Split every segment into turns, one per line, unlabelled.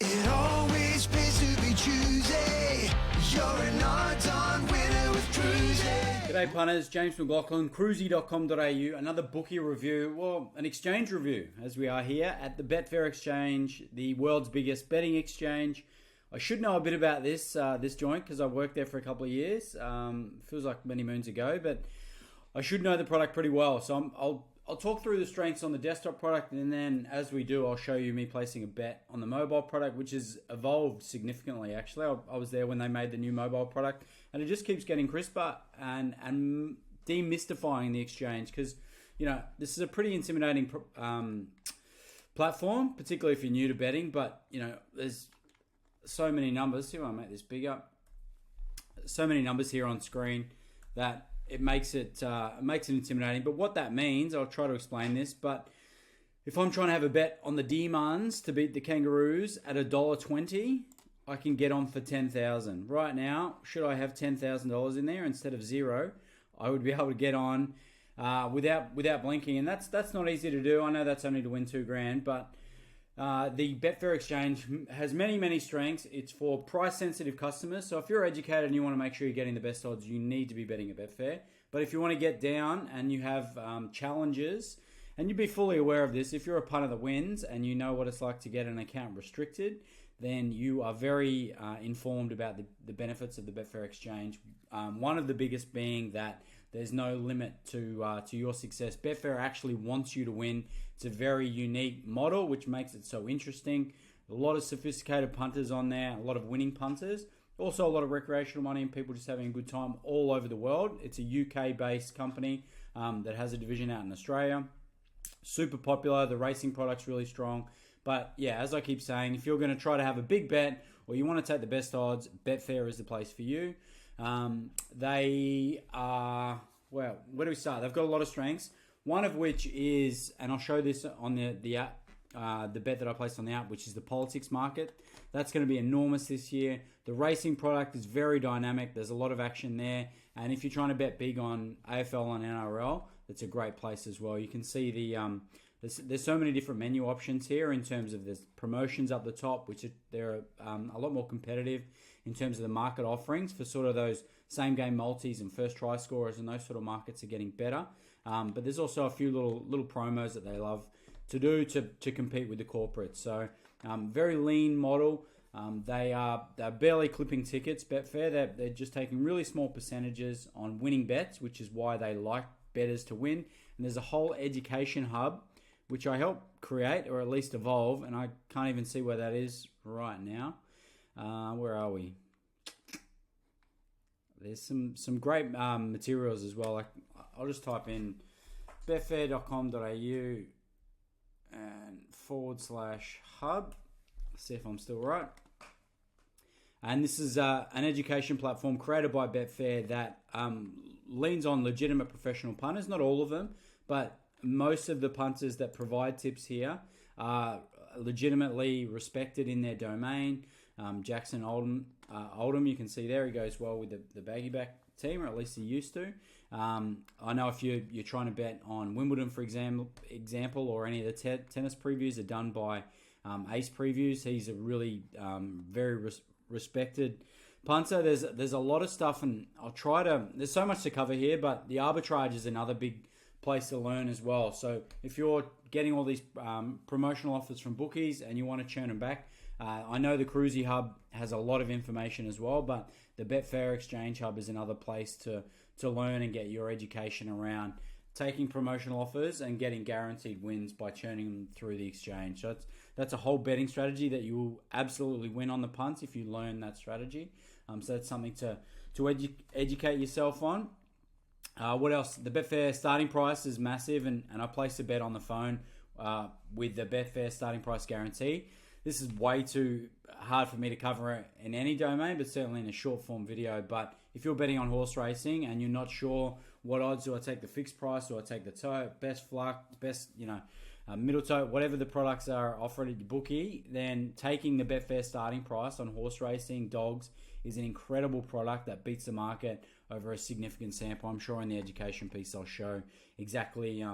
It always pays to be choosy. You're an odds-on winner with Cruzy.
G'day punters, James McLaughlin, cruzy.com.au, another bookie review, well, an exchange review, as we are here at the Betfair Exchange, the world's biggest betting exchange. I should know a bit about this joint because I worked there for a couple of years. Feels like many moons ago, but I should know the product pretty well. So I'll talk through the strengths on the desktop product, and then as we do, I'll show you me placing a bet on the mobile product, which has evolved significantly, actually. I was there when they made the new mobile product, and it just keeps getting crisper and demystifying the exchange because, you know, this is a pretty intimidating platform, particularly if you're new to betting, but, you know, there's so many numbers. See if I make this bigger. So many numbers here on screen that it makes it intimidating. But what that means, I'll try to explain this, but if I'm trying to have a bet on the Demons to beat the Kangaroos at $1.20, I can get on for $10,000. Right now, should I have $10,000 in there instead of zero, I would be able to get on without blinking, and that's not easy to do. I know that's only to win $2,000, but the Betfair Exchange has many strengths. It's for price-sensitive customers. So if you're educated and you want to make sure you're getting the best odds, you need to be betting at Betfair. But if you want to get down and you have challenges, and you'd be fully aware of this, if you're a punter that wins and you know what it's like to get an account restricted, then you are very informed about the benefits of the Betfair Exchange. One of the biggest being that there's no limit to your success. Betfair actually wants you to win. It's a very unique model, which makes it so interesting. A lot of sophisticated punters on there, a lot of winning punters. Also a lot of recreational money and people just having a good time all over the world. It's a UK-based company that has a division out in Australia. Super popular. The racing product's really strong. But yeah, as I keep saying, if you're going to try to have a big bet or you want to take the best odds, Betfair is the place for you. They are, well, where do we start? They've got a lot of strengths. One of which is, and I'll show this on the app, the bet that I placed on the app, which is the politics market. That's going to be enormous this year. The racing product is very dynamic. There's a lot of action there. And if you're trying to bet big on AFL and NRL, it's a great place as well. You can see there's so many different menu options here in terms of there's promotions up the top, which they're a lot more competitive in terms of the market offerings for sort of those same game multis and first try scorers, and those sort of markets are getting better. But there's also a few little promos that they love to do to compete with the corporates. So very lean model. They're barely clipping tickets. Betfair, they're just taking really small percentages on winning bets, which is why they like bettors to win. And there's a whole education hub, which I helped create or at least evolve, and I can't even see where that is right now. Where are we? There's some great materials as well. I'll just type in betfair.com.au and /hub. See if I'm still right. And this is an education platform created by Betfair that leans on legitimate professional punters. Not all of them, but most of the punters that provide tips here are legitimately respected in their domain. Jackson Oldham, you can see there, he goes well with the baggy back team, or at least he used to. I know if you're trying to bet on Wimbledon, for example, or any of the tennis previews are done by Ace Previews. He's a really very respected punter. There's a lot of stuff, and there's so much to cover here, but the arbitrage is another big place to learn as well. So if you're getting all these promotional offers from bookies and you want to churn them back, I know the Cruzy Hub has a lot of information as well, but the Betfair Exchange Hub is another place to learn and get your education around taking promotional offers and getting guaranteed wins by churning them through the exchange. So that's a whole betting strategy that you will absolutely win on the punts if you learn that strategy. So that's something to educate yourself on. What else? The Betfair Starting Price is massive, and I placed a bet on the phone with the Betfair Starting Price guarantee. This is way too hard for me to cover in any domain, but certainly in a short form video. But if you're betting on horse racing and you're not sure what odds, do I take the fixed price, do I take the tote, best fluck, best, middle tote, whatever the products are offered at your bookie, then taking the Betfair Starting Price on horse racing, dogs, is an incredible product that beats the market over a significant sample. I'm sure in the education piece I'll show exactly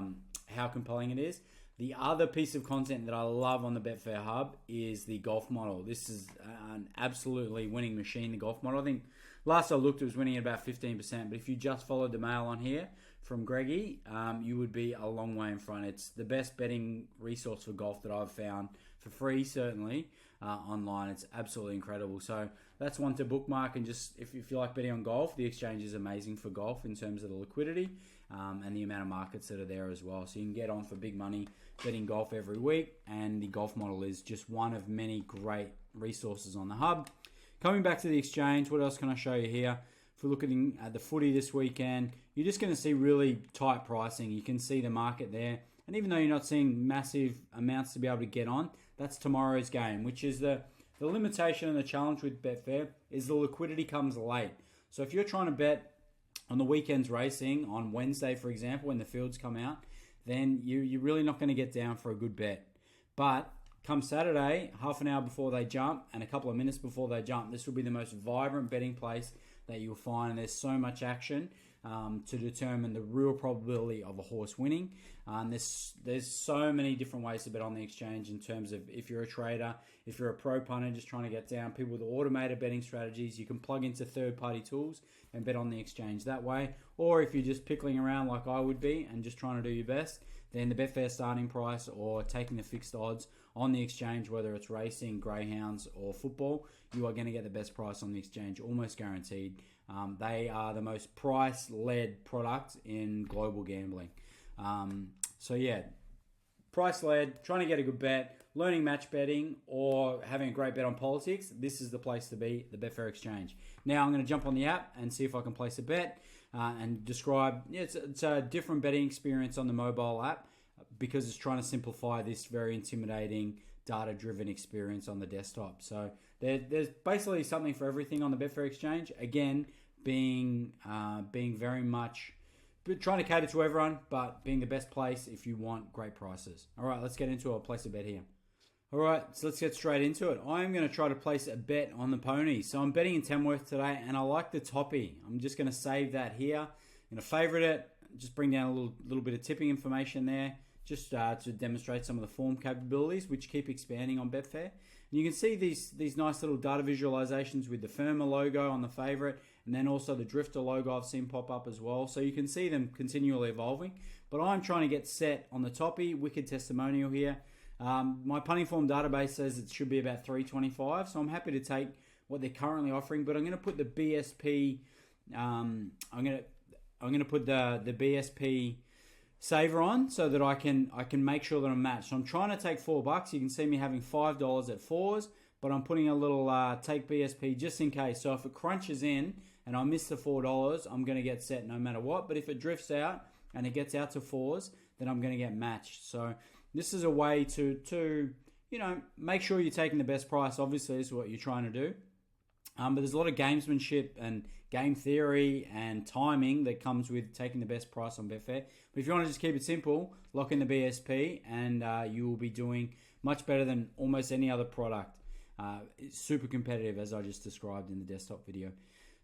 how compelling it is. The other piece of content that I love on the Betfair Hub is the golf model. This is an absolutely winning machine, the golf model. I think last I looked, it was winning at about 15%. But if you just followed the mail on here from Greggy, you would be a long way in front. It's the best betting resource for golf that I've found, for free certainly, online. It's absolutely incredible. So that's one to bookmark. And just if you like betting on golf, the exchange is amazing for golf in terms of the liquidity and the amount of markets that are there as well. So you can get on for big money betting golf every week, and the golf model is just one of many great resources on the hub. Coming back to the exchange, what else can I show you here? If we're looking at the footy this weekend, you're just going to see really tight pricing. You can see the market there. And even though you're not seeing massive amounts to be able to get on, that's tomorrow's game, which is the limitation and the challenge with Betfair is the liquidity comes late. So if you're trying to bet on the weekend's racing on Wednesday, for example, when the fields come out, then you're really not going to get down for a good bet. But come Saturday, half an hour before they jump and a couple of minutes before they jump, this will be the most vibrant betting place that you'll find. And there's so much action to determine the real probability of a horse winning. There's so many different ways to bet on the exchange in terms of if you're a trader, if you're a pro punter just trying to get down, people with automated betting strategies, you can plug into third-party tools and bet on the exchange that way. Or if you're just pickling around like I would be and just trying to do your best, then the Betfair Starting Price or taking the fixed odds on the exchange, whether it's racing, greyhounds or football, you are going to get the best price on the exchange, almost guaranteed. They are the most price-led product in global gambling. So yeah, price-led, trying to get a good bet, learning match betting, or having a great bet on politics, this is the place to be, the Betfair Exchange. Now I'm going to jump on the app and see if I can place a bet and describe. It's a different betting experience on the mobile app because it's trying to simplify this very intimidating data-driven experience on the desktop. So there's basically something for everything on the Betfair Exchange. Again, being very much trying to cater to everyone, but being the best place if you want great prices. All right, let's get into it. I'll place a bet here. All right, so let's get straight into it. I'm going to try to place a bet on the pony. So I'm betting in Tamworth today, and I like the toppy. I'm just going to save that here. I'm going to favourite it. Just bring down a little bit of tipping information there, just to demonstrate some of the form capabilities, which keep expanding on Betfair. And you can see these nice little data visualizations with the Firma logo on the favourite, and then also the Drifter logo I've seen pop up as well. So you can see them continually evolving. But I'm trying to get set on the toppy. Wicked testimonial here. My punting form database says it should be about 325, so I'm happy to take what they're currently offering. But I'm going to put the BSP. I'm going to put the BSP saver on so that I can make sure that I'm matched. So I'm trying to take $4. You can see me having $5 at fours, but I'm putting a little take BSP just in case. So if it crunches in and I miss the $4, I'm going to get set no matter what. But if it drifts out and it gets out to fours, then I'm going to get matched. So this is a way to make sure you're taking the best price. Obviously, is what you're trying to do. But there's a lot of gamesmanship and game theory and timing that comes with taking the best price on Betfair. But if you want to just keep it simple, lock in the BSP and you will be doing much better than almost any other product. It's super competitive, as I just described in the desktop video.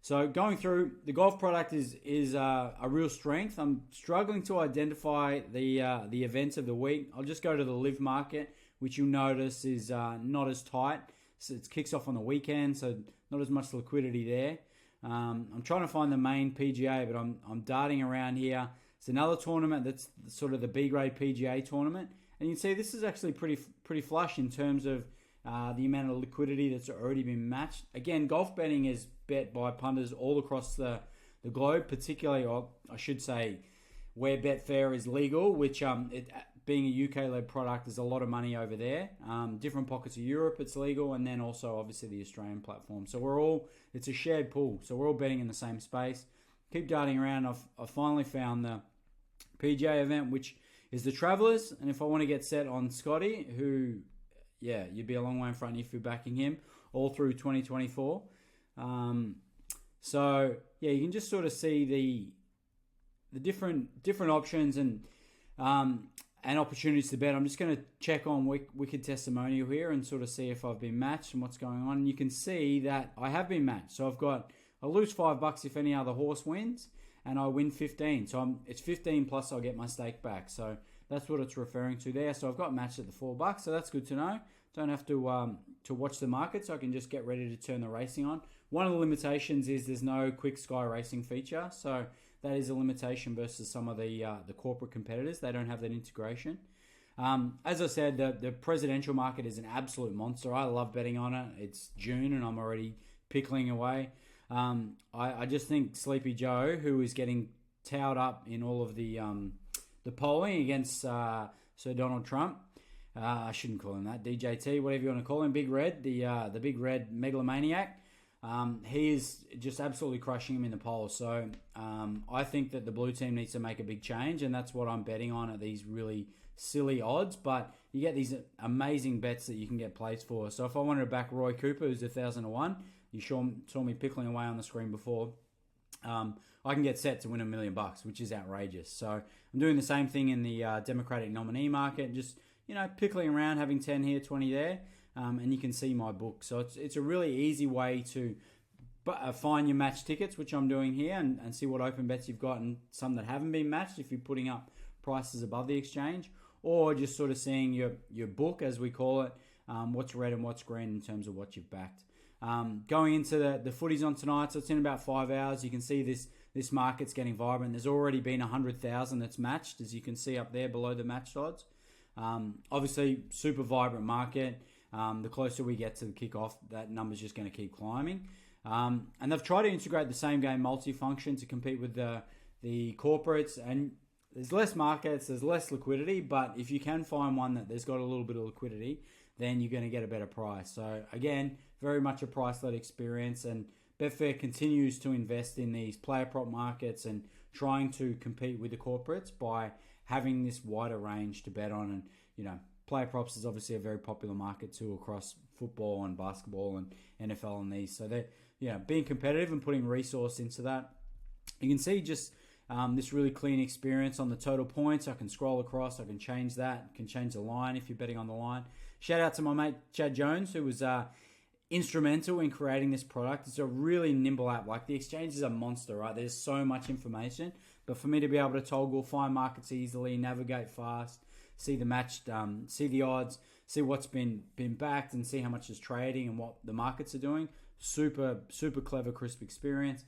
So going through, the golf product is a real strength. I'm struggling to identify the events of the week. I'll just go to the live market, which you'll notice is not as tight. So it kicks off on the weekend, so not as much liquidity there. I'm trying to find the main PGA, but I'm darting around here. It's another tournament that's sort of the B-grade PGA tournament. And you can see this is actually pretty flush in terms of the amount of liquidity that's already been matched. Again, golf betting is bet by punters all across the globe, particularly, or I should say, where Betfair is legal, which being a UK-led product, there's a lot of money over there. Different pockets of Europe, it's legal, and then also obviously the Australian platform. So it's a shared pool, so we're all betting in the same space. Keep darting around. I've finally found the PGA event, which is the Travellers, and if I want to get set on Scotty, who, yeah, you'd be a long way in front if you're backing him all through 2024. So yeah, you can just sort of see the different options and opportunities to bet. I'm just going to check on Wicked Testimonial here and sort of see if I've been matched and what's going on. And you can see that I have been matched. So I lose $5 if any other horse wins, and I win 15. So it's 15 plus I'll get my stake back. So That's what it's referring to there. So I've got matched at the $4, so that's good to know. Don't have to watch the market, so I can just get ready to turn the racing on. One of the limitations is there's no quick sky racing feature, so that is a limitation versus some of the corporate competitors. They don't have that integration. As I said, the presidential market is an absolute monster. I love betting on it. It's June and I'm already pickling away. I just think Sleepy Joe, who is getting towed up in all of the polling against Sir Donald Trump, I shouldn't call him that, DJT, whatever you want to call him, Big Red, the Big Red megalomaniac. He is just absolutely crushing him in the polls. So I think that the blue team needs to make a big change, and that's what I'm betting on at these really silly odds. But you get these amazing bets that you can get plays for. So if I wanted to back Roy Cooper, who's 1,000-1, you saw me pickling away on the screen before, I can get set to win $1 million, which is outrageous. So I'm doing the same thing in the Democratic nominee market, just pickling around, having 10 here, 20 there, and you can see my book. So it's a really easy way to find your match tickets, which I'm doing here, and see what open bets you've got and some that haven't been matched if you're putting up prices above the exchange, or just sort of seeing your book, as we call it, what's red and what's green in terms of what you've backed. Going into the footies on tonight, so it's in about 5 hours. You can see this market's getting vibrant. There's already been 100,000 that's matched, as you can see up there below the matched odds. Obviously, super vibrant market. The closer we get to the kickoff, that number's just going to keep climbing. And they've tried to integrate the same game multifunction to compete with the corporates. And there's less markets, there's less liquidity. But if you can find one that there's got a little bit of liquidity, then you're going to get a better price. So again, very much a price-led experience. And Betfair continues to invest in these player prop markets and trying to compete with the corporates by having this wider range to bet on. And player props is obviously a very popular market too across football and basketball and NFL and these. So they're being competitive and putting resource into that. You can see just this really clean experience on the total points. I can scroll across, I can change that, can change the line if you're betting on the line. Shout out to my mate Chad Jones, who was instrumental in creating this product. It's a really nimble app. Like, the exchange is a monster, right? There's so much information, but for me to be able to toggle, find markets easily, navigate fast, see the matched, see the odds, see what's been backed, and see how much is trading and what the markets are doing. Super clever, crisp experience.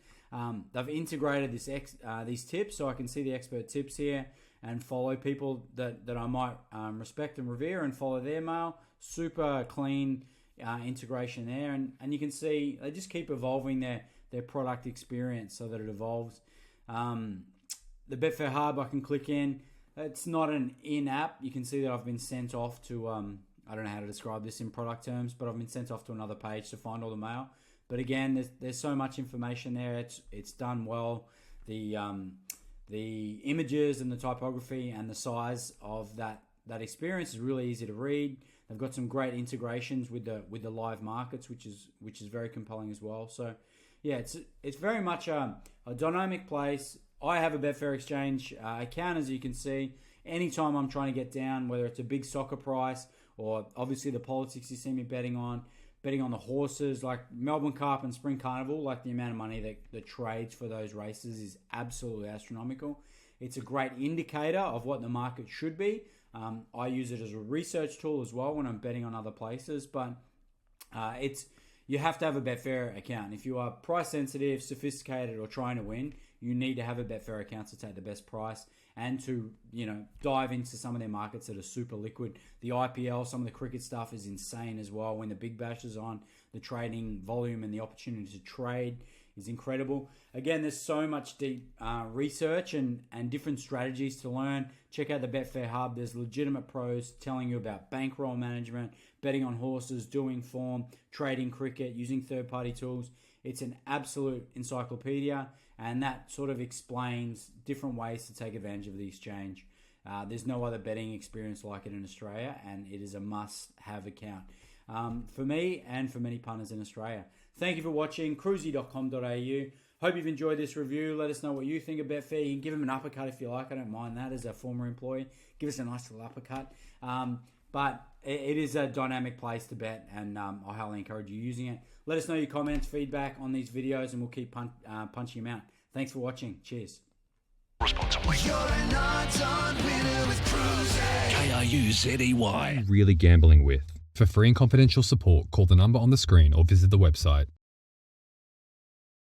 They've integrated these tips, so I can see the expert tips here and follow people that I might respect and revere and follow their mail. Super clean integration there, and you can see they just keep evolving their product experience so that it evolves. The Betfair Hub, I can click in. It's not an in-app. You can see that I've been sent off to, I don't know how to describe this in product terms, but I've been sent off to another page to find all the mail. But again, there's so much information there. It's done well. The images and the typography and the size of that experience is really easy to read. They've got some great integrations with the live markets, which is very compelling as well. So yeah, it's very much a dynamic place. I have a Betfair Exchange account, as you can see. Anytime I'm trying to get down, whether it's a big soccer price or obviously the politics you see me betting on the horses like Melbourne Cup and Spring Carnival, like the amount of money that trades for those races is absolutely astronomical. It's a great indicator of what the market should be. I use it as a research tool as well when I'm betting on other places, but you have to have a Betfair account. If you are price sensitive, sophisticated, or trying to win, you need to have a Betfair account to take the best price and to dive into some of their markets that are super liquid. The IPL, some of the cricket stuff is insane as well. When the Big Bash is on, the trading volume and the opportunity to trade is incredible. Again, there's so much deep research and different strategies to learn. Check out the Betfair Hub. There's legitimate pros telling you about bankroll management, betting on horses, doing form, trading cricket, using third-party tools. It's an absolute encyclopedia, and that sort of explains different ways to take advantage of the exchange. There's no other betting experience like it in Australia, and it is a must-have account for me and for many punters in Australia. Thank you for watching. Cruisy.com.au. Hope you've enjoyed this review. Let us know what you think of Betfair. You can give them an uppercut if you like. I don't mind that as a former employee. Give us a nice little uppercut. But it is a dynamic place to bet, and I highly encourage you using it. Let us know your comments, feedback on these videos, and we'll keep punching them out. Thanks for watching. Cheers.
Responsibly.
You're an odds-on winner with Cruising.
KRUZEY.
Really gambling with. For free and confidential support, call the number on the screen or visit the website.